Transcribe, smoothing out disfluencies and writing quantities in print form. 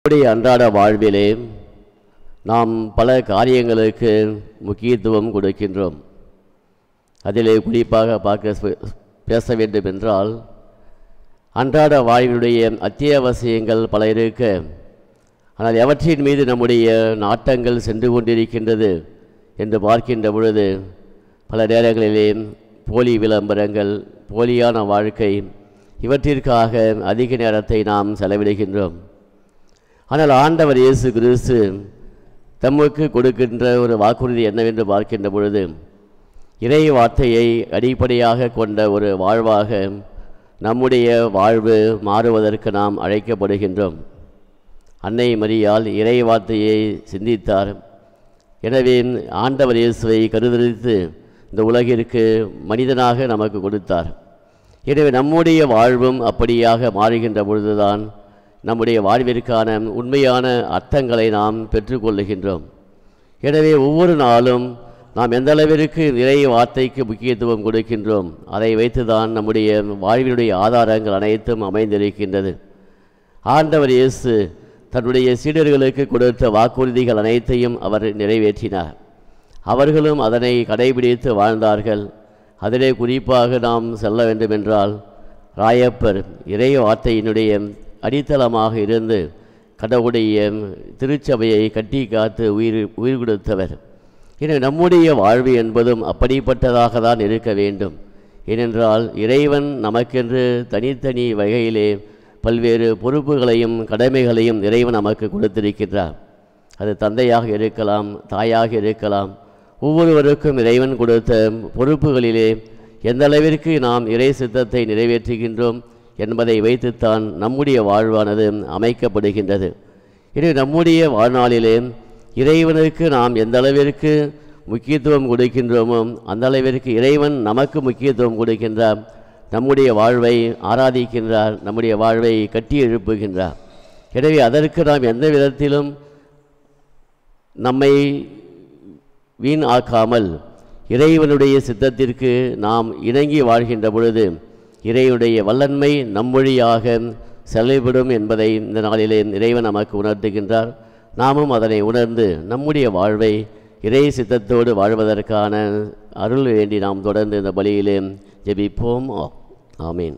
நம்முடைய அன்றாட வாழ்விலே நாம் பல காரியங்களுக்கு முக்கியத்துவம் கொடுக்கின்றோம். அதிலே குறிப்பாக பேச வேண்டும் என்றால், அன்றாட வாழ்வினுடைய அத்தியாவசியங்கள் பல இருக்க, ஆனால் எவற்றின் மீது நம்முடைய நாட்டங்கள் சென்று கொண்டிருக்கின்றது என்று பார்க்கின்ற பொழுது பல நேரங்களிலே போலி விளம்பரங்கள், போலியான வாழ்க்கை, இவற்றிற்காக அதிக நேரத்தை நாம் செலவிடுகின்றோம். ஆனால் ஆண்டவர் இயேசு கிறிஸ்து தமக்கு கொடுக்கின்ற ஒரு வாக்குறுதி என்னவென்று பார்க்கின்ற பொழுது, இறை வார்த்தையை அடிப்படையாக கொண்ட ஒரு வாழ்வாக நம்முடைய வாழ்வு மாறுவதற்கு நாம் அழைக்கப்படுகின்றோம். அன்னை மரியாள் இறை வார்த்தையை சிந்தித்தார். எனவே ஆண்டவர் இயேசுவை கருதரித்து இந்த உலகிற்கு மனிதனாக நமக்கு கொடுத்தார். எனவே நம்முடைய வாழ்வும் அப்படியாக மாறுகின்ற பொழுதுதான் நம்முடைய வாழ்விற்கான உண்மையான அர்த்தங்களை நாம் பெற்றுக்கொள்ளுகின்றோம். எனவே ஒவ்வொரு நாளும் நாம் எந்த அளவிற்கு இறை வார்த்தைக்கு முக்கியத்துவம் கொடுக்கின்றோம், அதை வைத்துதான் நம்முடைய வாழ்வினுடைய ஆதாரங்கள் அனைத்தும் அமைந்திருக்கின்றது. ஆண்டவர் இயேசு தன்னுடைய சீடர்களுக்கு கொடுத்த வாக்குறுதிகள் அனைத்தையும் அவர் நிறைவேற்றினார். அவர்களும் அதனை கடைபிடித்து வாழ்ந்தார்கள். அதிலே குறிப்பாக நாம் செல்ல வேண்டுமென்றால், ராயப்பர் இறை வார்த்தையினுடைய அடித்தளமாக இருந்து கடவுளுடைய திருச்சபையை கட்டி காத்து உயிர் கொடுத்தவர். எனவே நம்முடைய வாழ்வு என்பதும் அப்படிப்பட்டதாக தான் இருக்க வேண்டும். ஏனென்றால் இறைவன் நமக்கென்று தனித்தனி வகையிலே பல்வேறு பொறுப்புகளையும் கடமைகளையும் இறைவன் நமக்கு கொடுத்திருக்கின்றார். அது தந்தையாக இருக்கலாம், தாயாக இருக்கலாம். ஒவ்வொருவருக்கும் இறைவன் கொடுத்த பொறுப்புகளிலே எந்த அளவிற்கு நாம் இறை சித்தத்தை நிறைவேற்றுகின்றோம் என்பதை வைத்துத்தான் நம்முடைய வாழ்வானது அமைக்கப்படுகின்றது. எனவே நம்முடைய வாழ்நாளிலே இறைவனுக்கு நாம் எந்த அளவிற்கு முக்கியத்துவம் கொடுக்கின்றோமோ அந்த அளவிற்கு இறைவன் நமக்கு முக்கியத்துவம் கொடுக்கின்றார். நம்முடைய வாழ்வை ஆராதிக்கின்றார், நம்முடைய வாழ்வை கட்டி எழுப்புகின்றார். எனவே அதற்கு நாம் எந்த விதத்திலும் நம்மை வீண் ஆக்காமல் இறைவனுடைய சித்தத்திற்கு நாம் இணங்கி வாழ்கின்ற பொழுது இறைவனுடைய வல்லன்மை நம்மொழியாக செயல்படும் என்பதை இந்த நாளிலே இறைவன் நமக்கு உணர்த்துகின்றார். நாமும் அதனை உணர்ந்து நம்முடைய வாழ்வை இறை சித்தத்தோடு வாழ்வதற்கான அருள் வேண்டி நாம் தொடர்ந்து இந்த பலியிலே ஜெபிப்போம். ஆமீன்.